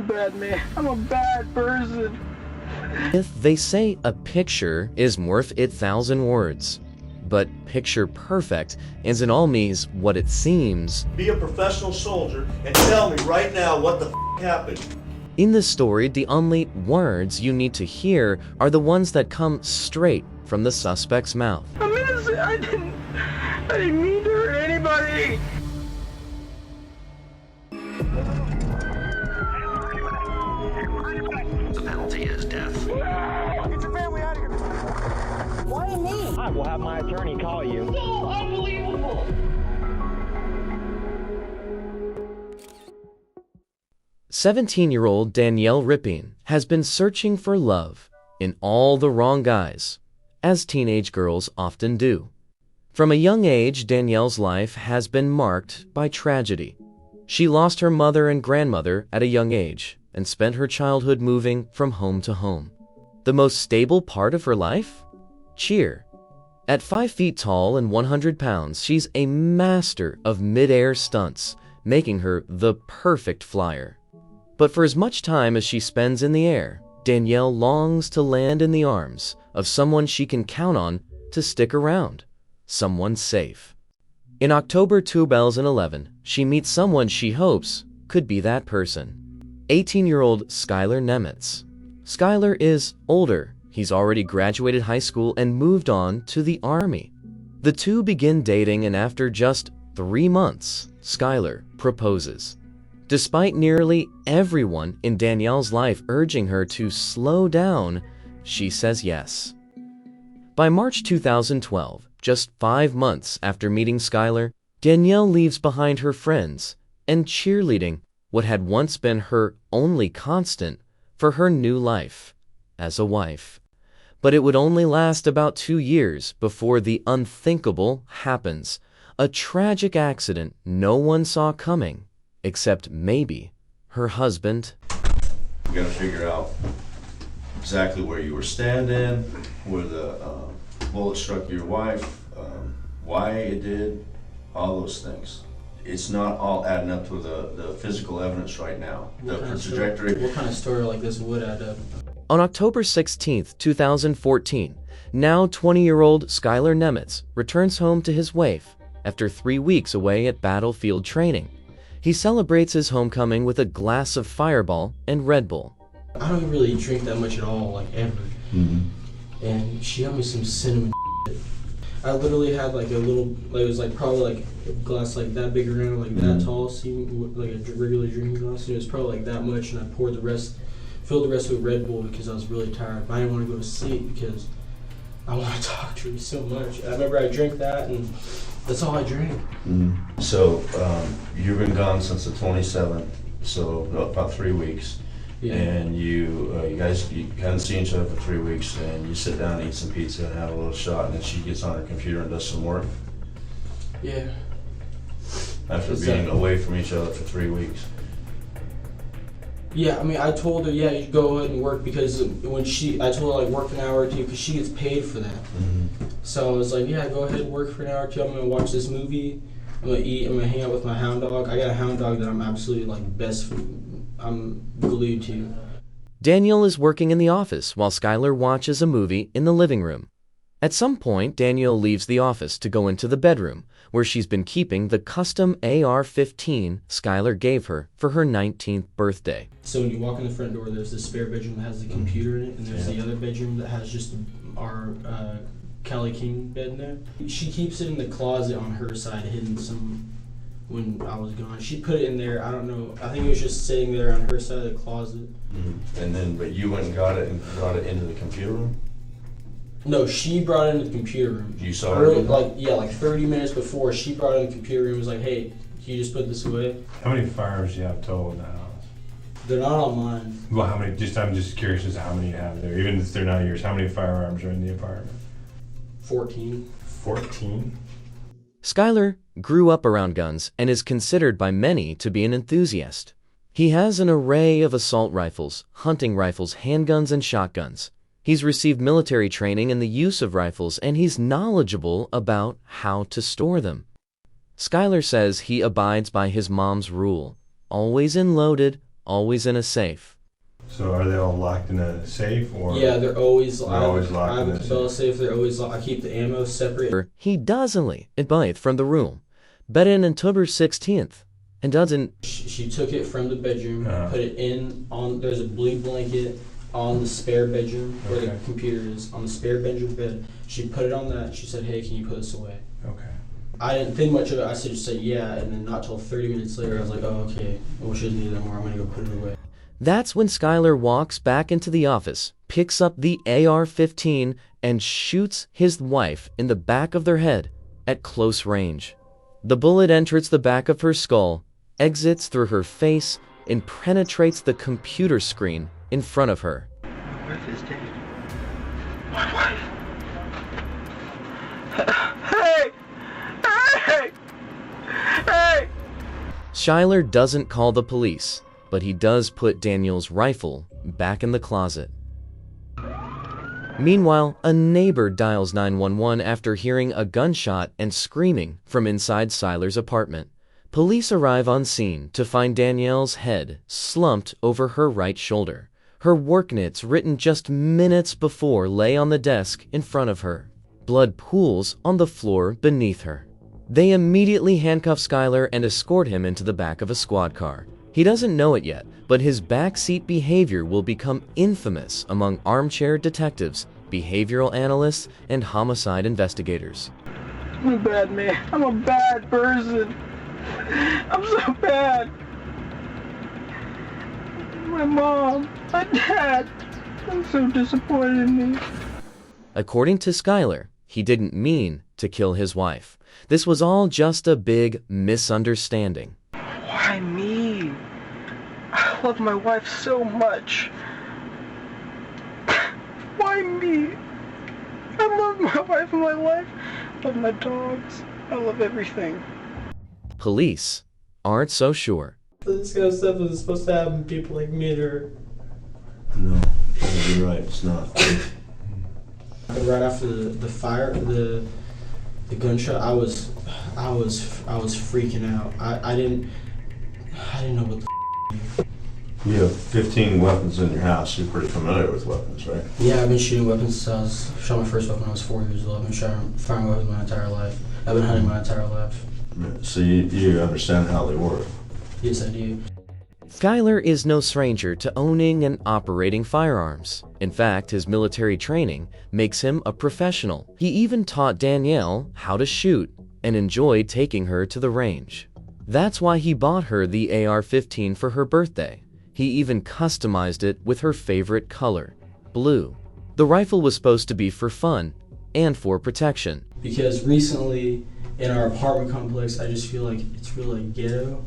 too bad, man. I'm a bad person. If they say a picture is worth 1,000 words, but picture perfect isn't always what it seems. Be a professional soldier and tell me right now what the happened. In this story, the only words you need to hear are the ones that come straight from the suspect's mouth. I'm innocent. I didn't mean to hurt anybody. The penalty is death. Get your family out of here. Why me? I will have my attorney call you. So unbelievable. 17-year-old Danielle Nemetz has been searching for love in all the wrong guys, as teenage girls often do. From a young age, Danielle's life has been marked by tragedy. She lost her mother and grandmother at a young age and spent her childhood moving from home to home. The most stable part of her life? Cheer. At 5 feet tall and 100 pounds, she's a master of mid-air stunts, making her the perfect flyer. But for as much time as she spends in the air, Danielle longs to land in the arms of someone she can count on to stick around, someone safe. In October 2011, she meets someone she hopes could be that person. 18-year-old Skylar Nemetz. Skylar is older. He's already graduated high school and moved on to the Army. The two begin dating, and after just 3 months, Skylar proposes. Despite nearly everyone in Danielle's life urging her to slow down, she says yes. By March 2012, just 5 months after meeting Skylar, Danielle leaves behind her friends and cheerleading, what had once been her only constant, for her new life as a wife. But it would only last about 2 years before the unthinkable happens, a tragic accident no one saw coming, except maybe her husband. We gotta figure out exactly where you were standing, where the bullet struck your wife, why it did, all those things. It's not all adding up to the physical evidence right now. The trajectory. What kind of story like this would add up? On October 16, 2014, now 20-year-old Skylar Nemetz returns home to his wife after 3 weeks away at battlefield training. He celebrates his homecoming with a glass of Fireball and Red Bull. I don't really drink that much at all, like ever. And she got me some cinnamon shit. I literally had like a little, like it was like probably like a glass like that big around, like that tall, like a regular drinking glass. And it was probably like that much, and I poured filled the rest with Red Bull because I was really tired. But I didn't want to go to sleep because I want to talk to her so much. I remember I drank that, and that's all I drank. So you've been gone since the 27th, so about 3 weeks. Yeah. And you hadn't seen each other for 3 weeks, and you sit down and eat some pizza and have a little shot, and then she gets on her computer and does some work. Yeah. After being away from each other for 3 weeks. Yeah, I mean, I told her, yeah, you go ahead and work, because when I told her like work an hour or two, because she gets paid for that. So I was like, yeah, go ahead and work for an hour or two. I'm gonna watch this movie. I'm gonna eat. I'm gonna hang out with my hound dog. I got a hound dog that I'm absolutely like I'm glued to. Danielle is working in the office while Skylar watches a movie in the living room. At some point, Danielle leaves the office to go into the bedroom, where she's been keeping the custom AR-15 Skylar gave her for her 19th birthday. So when you walk in the front door, there's this spare bedroom that has the computer in it, and there's the other bedroom that has just our Cali King bed in there. She keeps it in the closet on her side, hidden when I was gone. She put it in there, I don't know, I think it was just sitting there on her side of the closet. And then, but you went and got it and brought it into the computer room? No, she brought it into the computer room. You saw her? it? Like 30 minutes before, she brought it in the computer room and was like, hey, can you just put this away? How many firearms do you have total in the house? They're not all mine. Well, how many, I'm just curious as to how many you have there. Even if they're not yours, how many firearms are in the apartment? 14. 14? Skylar grew up around guns and is considered by many to be an enthusiast. He has an array of assault rifles, hunting rifles, handguns, and shotguns. He's received military training in the use of rifles, and he's knowledgeable about how to store them. Skylar says he abides by his mom's rule: always in loaded, always in a safe. So are they all locked in a safe, or? Yeah, they're always They're always locked I have in a a Cabela safe. They're always locked. I keep the ammo separate. He doesn't admit from the room, but in October 16th, and doesn't. She took it from the bedroom, Uh-huh. put it there's a blue blanket on the spare bedroom where Okay. the computer is, on the spare bedroom bed. She put it on that. She said, "Hey, can you put this away?" Okay. I didn't think much of it. I just said yeah, and then not till 30 minutes later, I was like, "Oh, okay. Well, she doesn't need it anymore. I'm gonna go put it away." That's when Skylar walks back into the office, picks up the AR-15, and shoots his wife in the back of their head at close range. The bullet enters the back of her skull, exits through her face, and penetrates the computer screen in front of her. My wife is dead. My wife. Hey! Hey! Hey! Skylar doesn't call the police, but he does put Danielle's rifle back in the closet. Meanwhile, a neighbor dials 911 after hearing a gunshot and screaming from inside Skylar's apartment. Police arrive on scene to find Danielle's head slumped over her right shoulder. Her work notes written just minutes before lay on the desk in front of her. Blood pools on the floor beneath her. They immediately handcuff Skylar and escort him into the back of a squad car. He doesn't know it yet, but his backseat behavior will become infamous among armchair detectives, behavioral analysts, and homicide investigators. I'm a bad man. I'm a bad person. I'm so bad. My mom, my dad, I'm so disappointed in me. According to Skylar, he didn't mean to kill his wife. This was all just a big misunderstanding. Why me? I love my wife so much. Why me? I love my wife and my life. I love my dogs. I love everything. Police aren't so sure. This kind of stuff is supposed to happen to people like me to her. No, you're right, it's not. Right after the fire, the gunshot, I was freaking out. I didn't know what the You have 15 weapons in your house. You're pretty familiar with weapons, right? Yeah, I've been shooting weapons since shot my first weapon when I was 4 years old. I've been firing weapons my entire life. I've been hunting my entire life. So you understand how they work. Yes, I do. Skylar is no stranger to owning and operating firearms. In fact, his military training makes him a professional. He even taught Danielle how to shoot and enjoyed taking her to the range. That's why he bought her the AR-15 for her birthday. He even customized it with her favorite color, blue. The rifle was supposed to be for fun and for protection. Because recently in our apartment complex, I just feel like it's really like ghetto.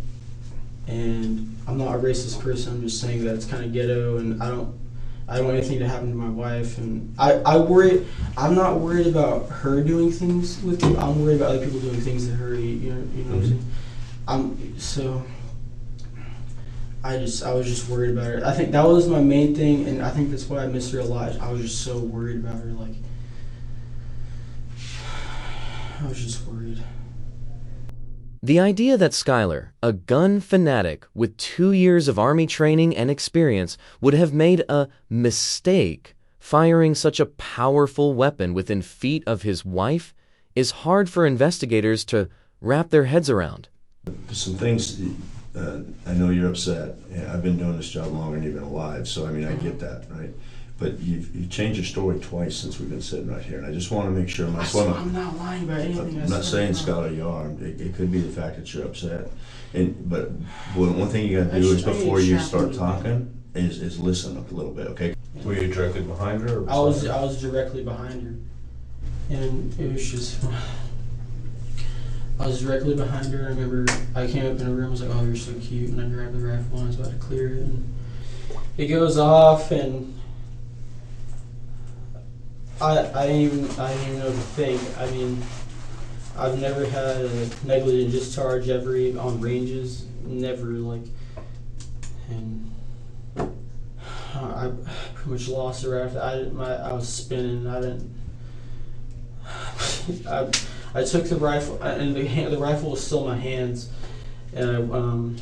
And I'm not a racist person, I'm just saying that it's kind of ghetto, and I don't want anything to happen to my wife. And I'm not worried about her doing things with me, I'm worried about other people doing things to her, you know what I'm saying? I was just worried about her. I think that was my main thing, and I think that's why I missed her a lot. I was just so worried about her, like, I was just worried. The idea that Skylar, a gun fanatic with 2 years of Army training and experience, would have made a mistake firing such a powerful weapon within feet of his wife is hard for investigators to wrap their heads around. Some things, I know you're upset. Yeah, I've been doing this job longer than you've been alive, so I mean, I get that, right? But you've changed your story twice since we've been sitting right here, and I just want to make sure I'm not lying about anything. I'm not saying, Skylar, you are. It could be the fact that you're upset. But one thing you got to do is before you start talking is listen a little bit, okay? Were you directly behind her? Or I was directly behind her, and it was just. I was directly behind her. I remember I came up in her room. I was like, "Oh, you're so cute," and I grabbed the rifle and I was about to clear it, and it goes off, and I didn't even know what to think. I mean, I've never had a negligent discharge ever on ranges. Never, like, and I pretty much lost it right after. I was spinning. I didn't. I took the rifle, and the rifle was still in my hands, and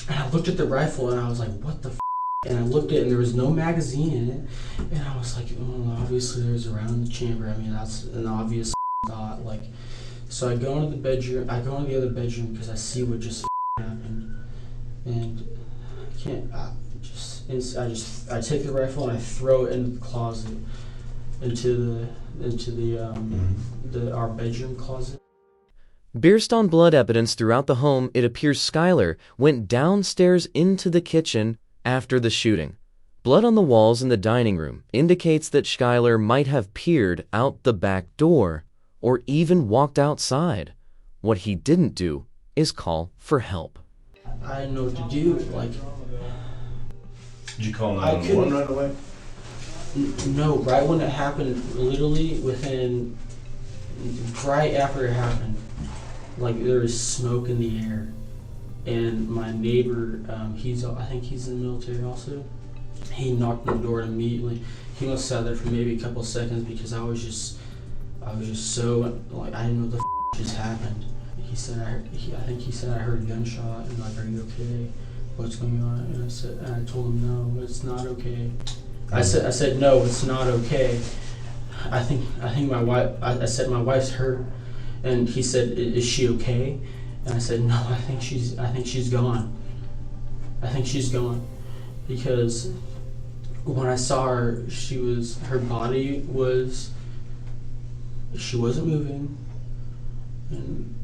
And I looked at the rifle and I was like, what the f? And I looked at it and there was no magazine in it. And I was like, oh, obviously there's a round in the chamber. I mean, that's an obvious thought. Like, so I go into the bedroom. I go into the other bedroom because I see what just happened. And I can't. I take the rifle and I throw it into the closet, into our bedroom closet. Based on blood evidence throughout the home, it appears Skylar went downstairs into the kitchen after the shooting. Blood on the walls in the dining room indicates that Skylar might have peered out the back door or even walked outside. What he didn't do is call for help. I didn't know what to do. Like, Did you call 911 right away? No, right when it happened, literally right after it happened, like there was smoke in the air, and my neighbor, I think he's in the military also. He knocked on the door immediately. He must have sat there for maybe a couple of seconds because I was just so like I didn't know what the just happened. He said I think he said I heard a gunshot and like, are you okay? What's going on? And I told him no, it's not okay. I said no, it's not okay. I think my wife. I said my wife's hurt, and he said, is she okay? And I said no, I think she's gone. I think she's gone, because when I saw her, she wasn't moving, and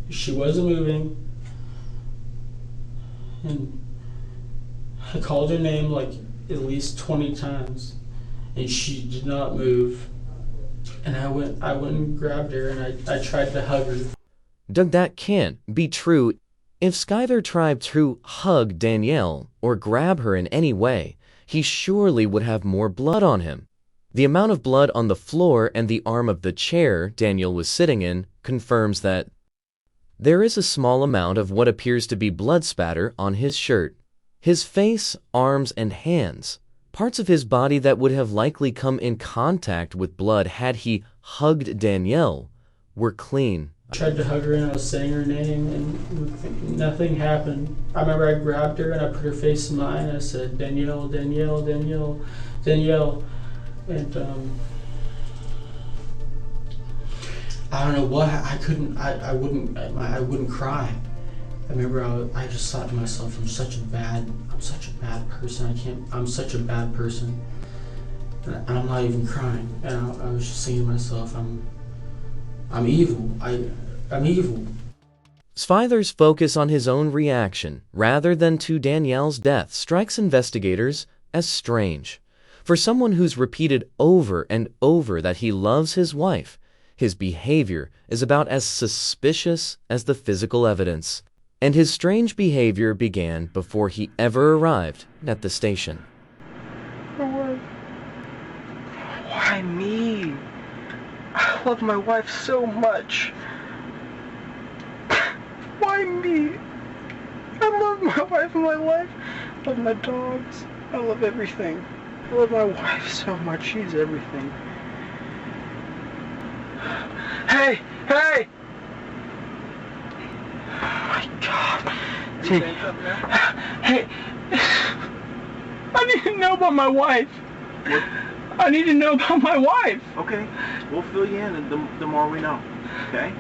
she wasn't moving. And I called her name like at least 20 times, and she did not move. And I went and grabbed her, and I tried to hug her. Doug, that can't be true. If Skylar tried to hug Danielle or grab her in any way, he surely would have more blood on him. The amount of blood on the floor and the arm of the chair Danielle was sitting in confirms that there is a small amount of what appears to be blood spatter on his shirt. His face, arms, and hands, parts of his body that would have likely come in contact with blood had he hugged Danielle, were clean. I tried to hug her and I was saying her name and nothing happened. I remember I grabbed her and I put her face in mine and I said, Danielle, Danielle, Danielle, Danielle. And I don't know what, I wouldn't cry. I remember I just thought to myself, I'm such a bad person. I'm such a bad person. And I'm not even crying. And I was just saying to myself, I'm evil. I'm evil. Skylar's focus on his own reaction, rather than to Danielle's death, strikes investigators as strange. For someone who's repeated over and over that he loves his wife, his behavior is about as suspicious as the physical evidence. And his strange behavior began before he ever arrived at the station. Why me? I love my wife so much. Why me? I love my wife and my life. I love my dogs. I love everything. I love my wife so much. She's everything. Hey! Hey! Oh my God. Hey! I need to know about my wife. What? I need to know about my wife. Okay, we'll fill you in the more we know, okay?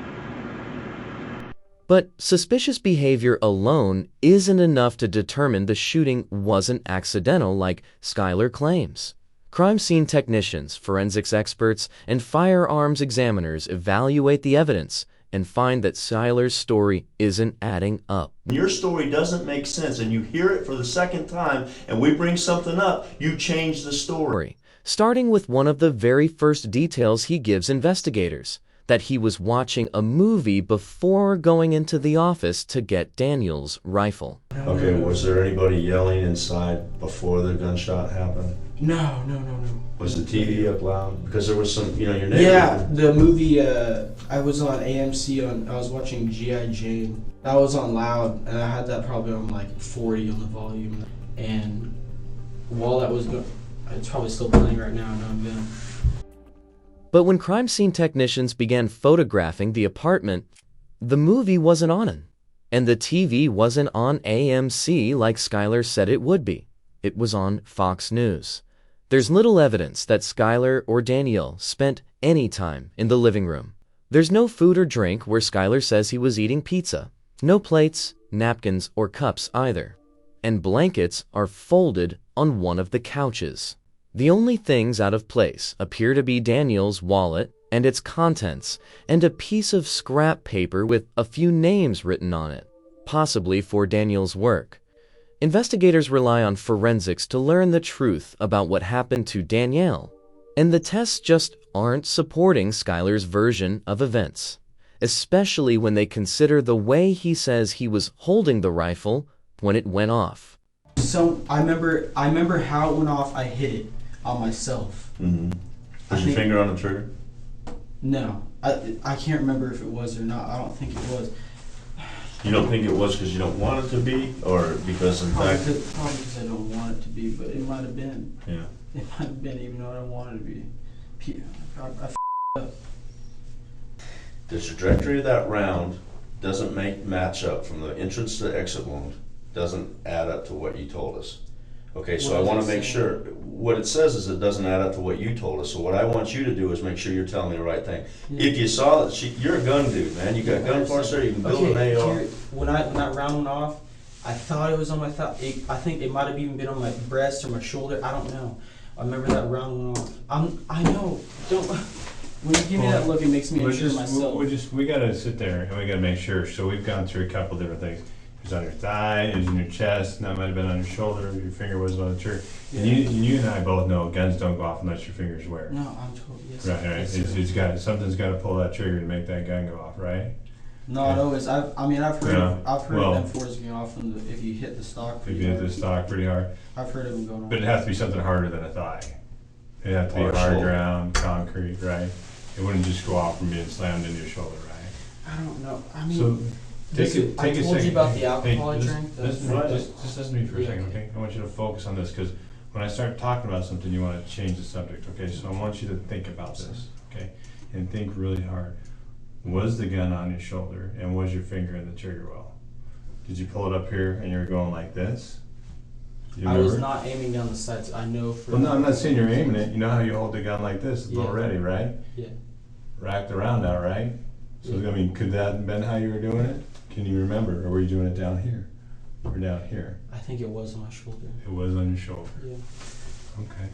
But suspicious behavior alone isn't enough to determine the shooting wasn't accidental like Skylar claims. Crime scene technicians, forensics experts, and firearms examiners evaluate the evidence and find that Skylar's story isn't adding up. Your story doesn't make sense and you hear it for the second time and we bring something up, you change the story. Starting with one of the very first details he gives investigators, that he was watching a movie before going into the office to get Daniel's rifle. Okay, was there anybody yelling inside before the gunshot happened? No. Was the TV up loud? Because there was some, your neighbor. Yeah, the movie, I was on AMC, I was watching G.I. Jane. That was on loud, and I had that probably on like 40 on the volume. And while that was going, it's probably still playing right now, no, I'm gonna. But when crime scene technicians began photographing the apartment, The movie wasn't on, and the TV wasn't on AMC like Skylar said it would be. It was on Fox News. There's little evidence that Skylar or Danielle spent any time in the living room. There's no food or drink where Skylar says he was eating pizza. No plates, napkins, or cups either. And blankets are folded on one of the couches. The only things out of place appear to be Danielle's wallet and its contents, and a piece of scrap paper with a few names written on it, possibly for Danielle's work. Investigators rely on forensics to learn the truth about what happened to Danielle, and the tests just aren't supporting Skylar's version of events, especially when they consider the way he says he was holding the rifle when it went off. So I remember how it went off. I hit it on myself. Mm-hmm. Was your finger on the trigger? No, I can't remember if it was or not. I don't think it was. You don't think it was because you don't want it to be, or because in fact? Probably because I don't want it to be, but it might have been. Yeah. It might have been, even though I don't want it to be. I f***ed up. The trajectory of that round doesn't match up from the entrance to the exit wound. Doesn't add up to what you told us. Okay, so I want to make sure, what it says is it doesn't add up to what you told us. So what I want you to do is make sure you're telling me the right thing. Yeah. If you saw that you're a gun dude, man. You got gun parts there. You can build an AR. When that round went off, I thought it was on my thigh. I think it might have even been on my breast or my shoulder. I don't know. I remember that round went off. I know. Don't. When you give me that look, it makes me unsure myself. We gotta sit there and we gotta make sure. So we've gone through a couple different things. It was on your thigh, it was in your chest, and that might have been on your shoulder, your finger was on the trigger. Yeah. And you and I both know guns don't go off unless your fingers wear. No, I'm totally, yes. Right. Yes, something's got to pull that trigger to make that gun go off, right? Not always. I've heard them force me off if you hit the stock pretty hard. If you hit the stock pretty hard. I've heard of them going off. But it has to be something harder than a thigh. It has to be hard ground, concrete, right? It wouldn't just go off from being slammed into your shoulder, right? I don't know. I mean, so, I told you about the alcohol I drank. Just listen to me for a second, okay? I want you to focus on this because when I start talking about something, you want to change the subject, okay? So I want you to think about this, okay? And think really hard. Was the gun on your shoulder and was your finger in the trigger well? Did you pull it up here and you were going like this? I was not aiming down the sights. I know for. Well, no, I'm not saying you're aiming it. You know how you hold the gun like this? It's already, right? Yeah. Racked around now, right? So, I mean, could that have been how you were doing it? Can you remember? Or were you doing it down here? Or down here? I think it was on my shoulder. It was on your shoulder? Yeah. Okay.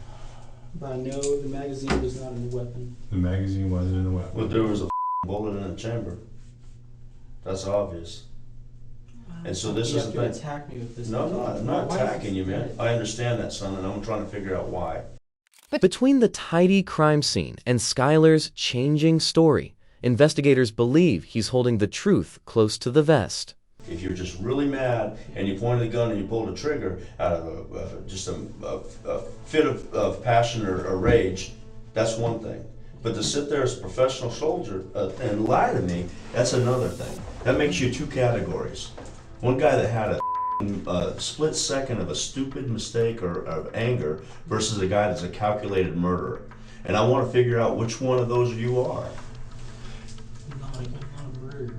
But I know the magazine was not in the weapon. The magazine wasn't in the weapon. Well, there was a bullet in the chamber. That's obvious. And so this is the thing. Attack me with this. No, I'm not attacking you, man. I understand that, son, and I'm trying to figure out why. But between the tidy crime scene and Skylar's changing story, investigators believe he's holding the truth close to the vest. If you're just really mad and you pointed the gun and you pulled the trigger out of just a fit of passion or rage, that's one thing. But to sit there as a professional soldier and lie to me, that's another thing. That makes you two categories. One guy that had a split second of a stupid mistake or of anger versus a guy that's a calculated murderer. And I want to figure out which one of those you are. I'm not a murderer.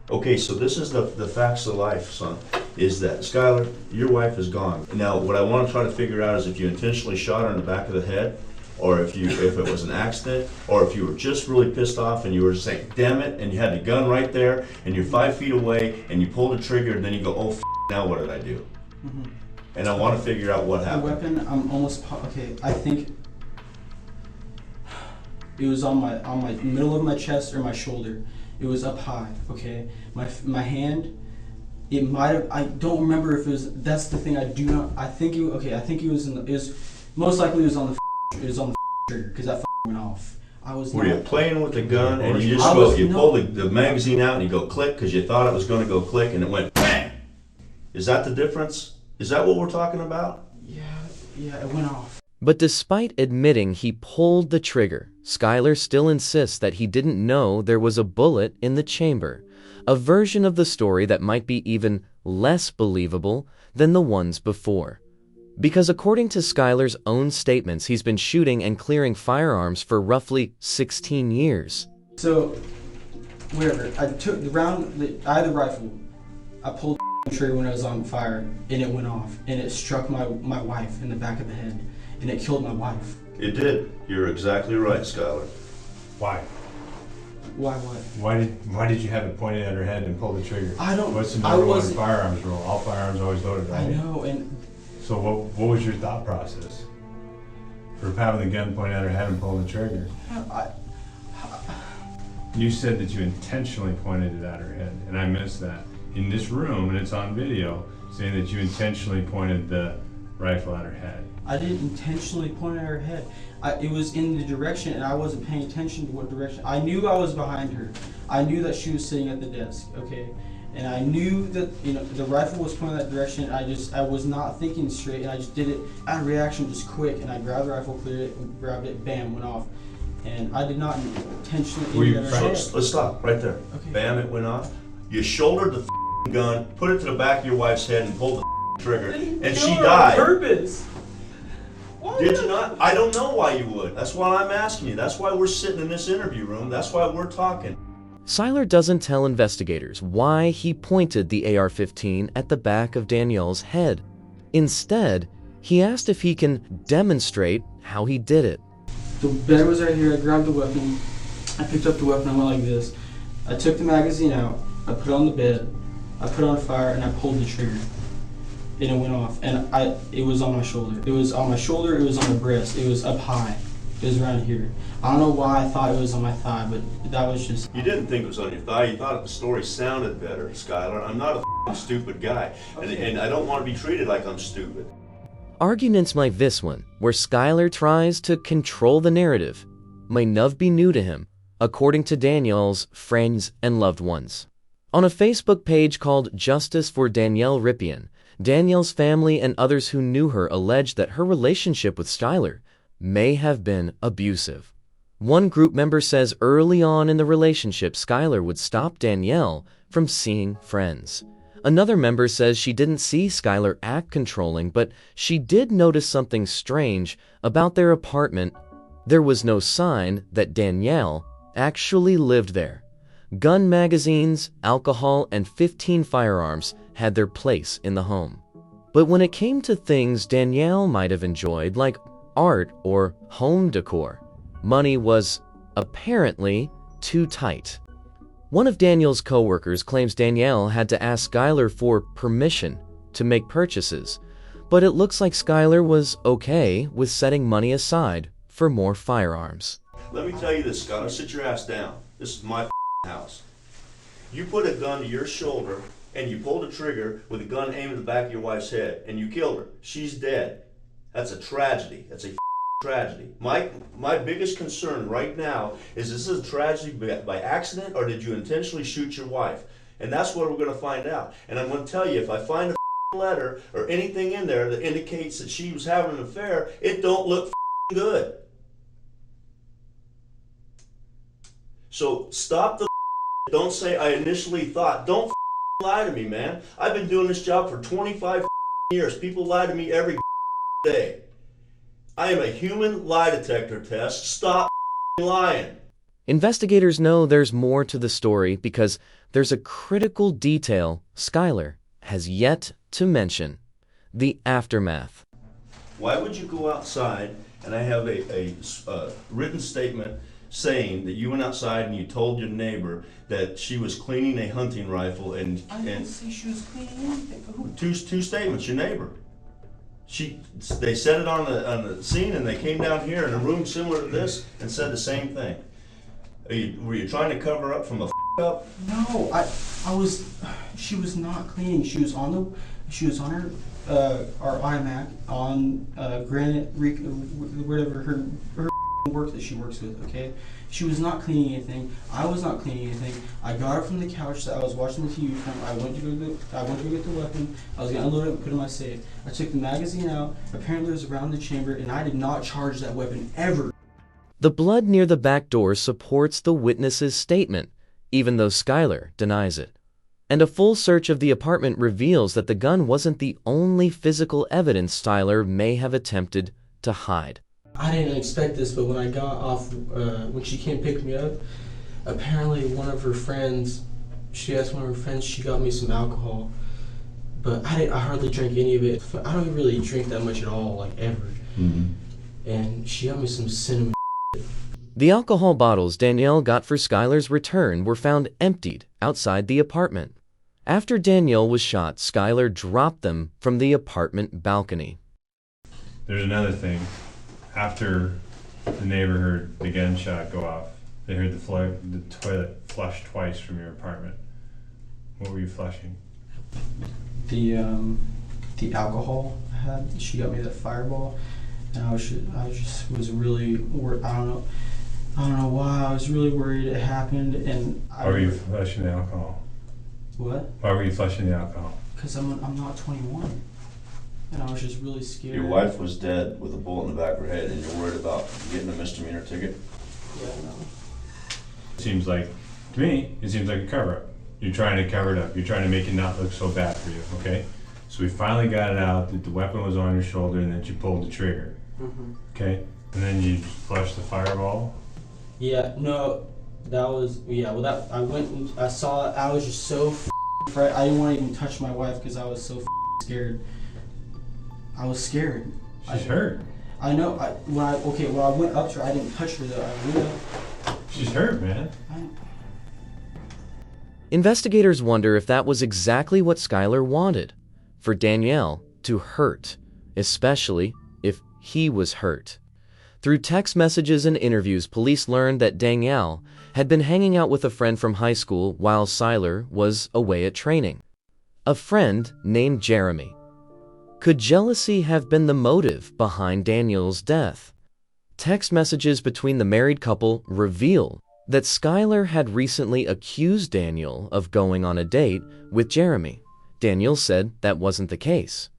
Okay, so this is the facts of life, son, is that, Skylar, your wife is gone. Now, what I want to try to figure out is if you intentionally shot her in the back of the head, or if it was an accident, or if you were just really pissed off and you were saying, damn it, and you had the gun right there, and you're 5 feet away, and you pull the trigger, and then you go, oh, now what did I do? Mm-hmm. And I want to figure out what happened. The weapon, I'm almost, okay, I think it was on my middle of my chest or my shoulder. It was up high, okay? My hand, it might have, I don't remember if it was, that's the thing I do not, I think it was most likely it was on the trigger, because that went off. Were you playing with the gun and you just pull the magazine out and you go click because you thought it was going to go click and it went bang? Is that the difference? Is that what we're talking about? Yeah, it went off. But despite admitting he pulled the trigger, Skylar still insists that he didn't know there was a bullet in the chamber, a version of the story that might be even less believable than the ones before. Because according to Skylar's own statements, he's been shooting and clearing firearms for roughly 16 years. So, whatever. I took the round. I had the rifle. I pulled the trigger when I was on fire, and it went off, and it struck my wife in the back of the head, and it killed my wife. It did. You're exactly right, Skylar. Why? Why what? Why did you have it pointed at her head and pull the trigger? I don't. What's the number one firearms rule? All firearms always loaded, right? I know, and. So what was your thought process for having the gun pointed at her head and pulling the trigger? You said that you intentionally pointed it at her head, and I missed that. In this room, and it's on video, saying that you intentionally pointed the rifle at her head. I didn't intentionally point at her head. It was in the direction, and I wasn't paying attention to what direction. I knew I was behind her. I knew that she was sitting at the desk, okay? And I knew that, you know, the rifle was pointing that direction. I was not thinking straight, and I just did it out of reaction, just quick, and I grabbed the rifle, cleared it, and grabbed it, bam, went off. And I did not intentionally aim at her head. Let's stop right there. Okay. Bam, it went off. You shouldered the gun, put it to the back of your wife's head, and pulled the trigger, and she died. On purpose. Did you not? I don't know why you would. That's why I'm asking you. That's why we're sitting in this interview room. That's why we're talking. Skylar doesn't tell investigators why he pointed the AR-15 at the back of Danielle's head. Instead, he asked if he can demonstrate how he did it. The bed was right here. I grabbed the weapon. I picked up the weapon. I went like this. I took the magazine out. I put it on the bed. I put it on fire, and I pulled the trigger. And it went off. And it was on my shoulder. It was on my shoulder. It was on my breast. It was up high. It was around here. I don't know why I thought it was on my thigh, but that was just... You didn't think it was on your thigh. You thought the story sounded better, Skylar. I'm not a stupid guy, and I don't want to be treated like I'm stupid. Arguments like this one, where Skylar tries to control the narrative, may not be new to him, according to Danielle's friends and loved ones. On a Facebook page called Justice for Danielle Ripien, Danielle's family and others who knew her alleged that her relationship with Skylar may have been abusive. One group member says early on in the relationship, Skylar would stop Danielle from seeing friends. Another member says she didn't see Skylar act controlling, but she did notice something strange about their apartment. There was no sign that Danielle actually lived there. Gun magazines, alcohol, and 15 firearms had their place in the home. But when it came to things Danielle might have enjoyed, like art or home decor, money was apparently too tight. One of Danielle's co-workers claims Danielle had to ask Skylar for permission to make purchases, but it looks like Skylar was okay with setting money aside for more firearms. Let me tell you this, Skylar. Sit your ass down. This is my house. You put a gun to your shoulder and you pulled a trigger with a gun aimed at the back of your wife's head and you killed her. She's dead. That's a tragedy. That's a tragedy. My biggest concern right now is this a tragedy by accident or did you intentionally shoot your wife? And that's what we're going to find out. And I'm going to tell you, if I find a letter or anything in there that indicates that she was having an affair, it don't look good. So stop the don't say I initially thought. Don't lie to me, man. I've been doing this job for 25 years. People lie to me every day. I am a human lie detector test. Stop lying. Investigators know there's more to the story because there's a critical detail Skylar has yet to mention: the aftermath. Why would you go outside and I have a written statement saying that you went outside and you told your neighbor that she was cleaning a hunting rifle and I didn't say she was cleaning anything. two statements, your neighbor. They said it on the scene and they came down here in a room similar to this and said the same thing. Were you trying to cover up from a up? No, I was. She was not cleaning. She was on her our iMac on Granite, whatever her work that she works with. Okay, she was not cleaning anything. I was not cleaning anything. I got her from the couch that I was watching the TV from. I went to go get the weapon. I was gonna unload it and put it in my safe. I took the magazine out. Apparently it was around the chamber, and I did not charge that weapon ever. The blood near the back door supports the witness's statement, even though Skylar denies it. And a full search of the apartment reveals that the gun wasn't the only physical evidence Skylar may have attempted to hide. I didn't expect this, but when I got off, when she came pick me up, Apparently one of her friends, she asked one of her friends, she got me some alcohol. But I hardly drank any of it. I don't really drink that much at all, like ever. And she got me some cinnamon. The alcohol bottles Danielle got for Skylar's return were found emptied outside the apartment. After Danielle was shot, Skylar dropped them from the apartment balcony. There's another thing. After the neighbor heard the gunshot go off, they heard the toilet flush twice from your apartment. What were you flushing? The alcohol I had. She got me that Fireball, and I just was really worried. I don't know why. I was really worried it happened, and Why were you flushing the alcohol? What? Why were you flushing the alcohol? Because I'm not 21, and I was just really scared. Your wife was dead with a bullet in the back of her head, and you're worried about getting a misdemeanor ticket? Yeah, no. To me, it seems like a cover-up. You're trying to cover it up. You're trying to make it not look so bad for you, okay? So we finally got it out that the weapon was on your shoulder and that you pulled the trigger, okay? And then you flushed the Fireball? Yeah, no, that was, well, that, I went and I saw it. I was just so frightened. I didn't want to even touch my wife because I was so scared. I was scared. She's hurt. I know. When I went up to her, I didn't touch her though. I went up. She's hurt, man. Investigators wonder if that was exactly what Skylar wanted, for Danielle to hurt, especially if he was hurt. Through text messages and interviews, police learned that Danielle had been hanging out with a friend from high school while Skylar was away at training. A friend named Jeremy. Could jealousy have been the motive behind Danielle's death? Text messages between the married couple reveal that Skylar had recently accused Danielle of going on a date with Jeremy. Danielle said that wasn't the case.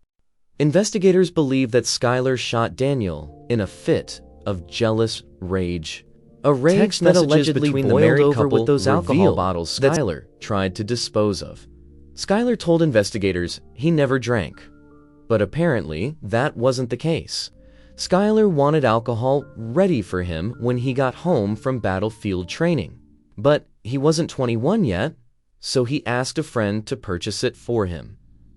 Investigators believe that Skylar shot Danielle in a fit of jealous rage. A rage text that allegedly boiled over with those alcohol bottles Skylar tried to dispose of. Skylar told investigators he never drank, but apparently that wasn't the case. Skylar wanted alcohol ready for him when he got home from battlefield training, but he wasn't 21 yet, so he asked a friend to purchase it for him.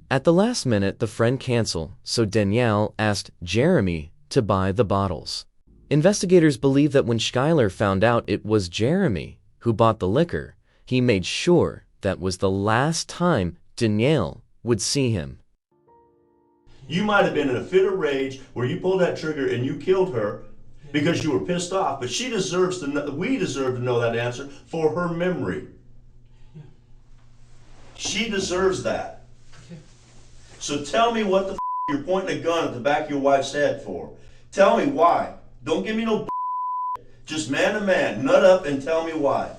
At the last minute, the friend canceled, so Danielle asked Jeremy to buy the bottles. Investigators believe that when Skylar found out it was Jeremy who bought the liquor, he made sure that was the last time Danielle would see him. You might have been in a fit of rage where you pulled that trigger and you killed her because you were pissed off, but she deserves to know, we deserve to know that answer for her memory. She deserves that. So tell me what the you're pointing a gun at the back of your wife's head for. Tell me why. Don't give me no just man to man, nut up and tell me why.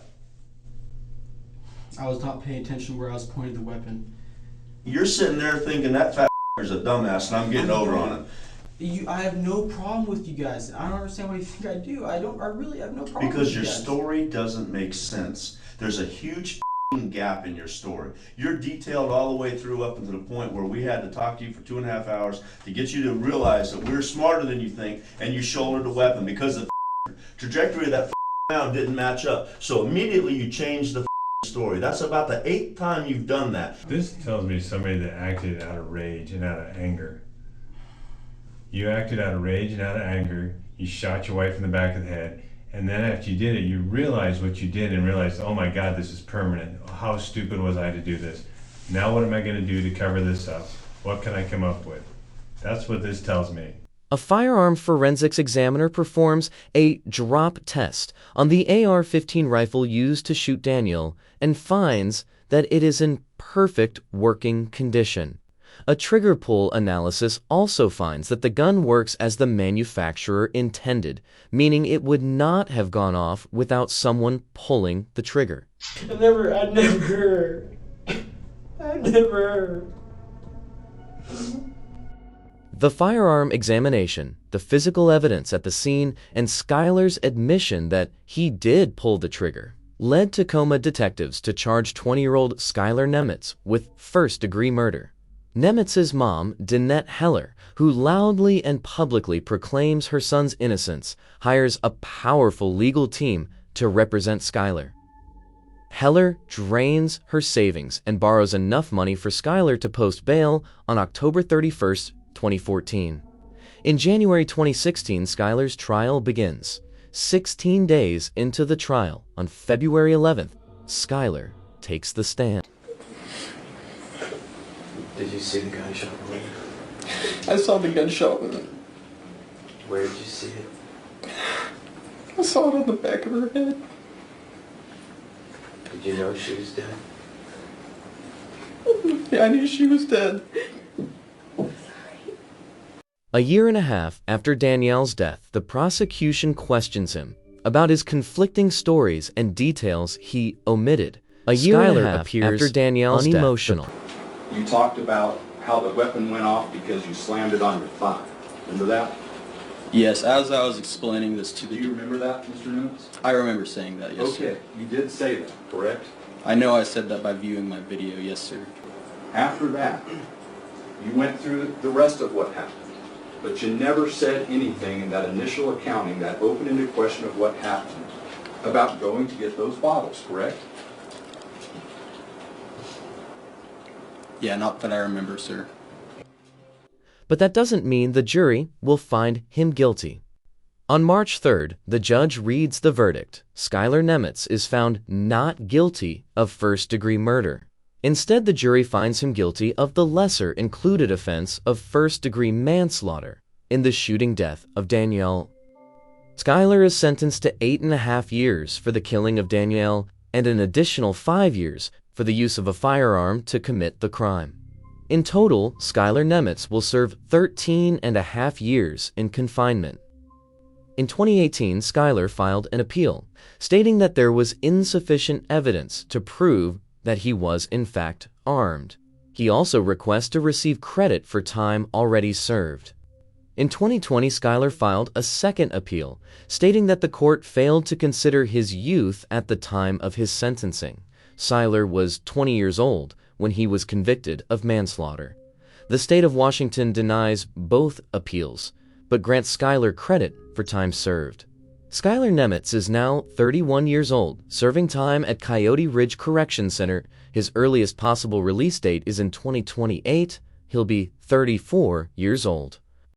I was not paying attention where I was pointing the weapon. You're sitting there thinking that fat is a dumbass and I'm getting over on him. I have no problem with you guys. I don't understand what you think I do. I really have no problem because with you your guys. story doesn't make sense. There's a huge gap in your story. You're detailed all the way through up until the point where we had to talk to you for 2.5 hours to get you to realize that we're smarter than you think and you shouldered a weapon because the trajectory of that sound didn't match up. So immediately you changed the story. That's about the 8th time you've done that. This tells me somebody that acted out of rage and out of anger. You acted out of rage and out of anger. You shot your wife in the back of the head. And then after you did it, you realized what you did and realized, oh my God, this is permanent. How stupid was I to do this? Now what am I going to do to cover this up? What can I come up with? That's what this tells me. A firearm forensics examiner performs a drop test on the AR-15 rifle used to shoot Danielle and finds that it is in perfect working condition. A trigger pull analysis also finds that the gun works as the manufacturer intended, meaning it would not have gone off without someone pulling the trigger. I never. The firearm examination, the physical evidence at the scene, and Skylar's admission that he did pull the trigger led Tacoma detectives to charge 20-year-old Skylar Nemetz with first-degree murder. Nemetz's mom, Danielle Nemetz, who loudly and publicly proclaims her son's innocence, hires a powerful legal team to represent Skylar. Heller drains her savings and borrows enough money for Skylar to post bail on October 31st, 2014. In January 2016, Skylar's trial begins. 16 days into the trial, on February 11th, Skylar takes the stand. Did you see the gunshot wound? I saw the gunshot wound. Where did you see it? I saw it on the back of her head. Did you know she was dead? Yeah, I knew she was dead. A year and a half after Danielle's death, the prosecution questions him about his conflicting stories and details he omitted. A year and a half appears after Danielle's unemotional. You talked about how the weapon went off because you slammed it on your thigh. Remember that? Yes, as I was explaining this to the... Do you remember that, Mr. Nemetz? I remember saying that, yes, sir. Okay, you did say that, correct? I know I said that by viewing my video, yes, sir. After that, you went through the rest of what happened, but you never said anything in that initial accounting, that open-ended question of what happened, about going to get those bottles, correct? Yeah, not that I remember, sir. But that doesn't mean the jury will find him guilty. On March 3rd, the judge reads the verdict. Skylar Nemetz is found not guilty of first-degree murder. Instead, the jury finds him guilty of the lesser-included offense of first-degree manslaughter in the shooting death of Danielle. Skylar is sentenced to 8.5 years for the killing of Danielle and an additional 5 years for the use of a firearm to commit the crime. In total, Skylar Nemetz will serve 13.5 years in confinement. In 2018, Skylar filed an appeal, stating that there was insufficient evidence to prove that he was in fact armed. He also requests to receive credit for time already served. In 2020, Skylar filed a second appeal, stating that the court failed to consider his youth at the time of his sentencing. Skylar was 20 years old when he was convicted of manslaughter. The state of Washington denies both appeals, but grants Skylar credit for time served. Skylar Nemetz is now 31 years old, serving time at Coyote Ridge Correction Center. His earliest possible release date is in 2028. He'll be 34 years old.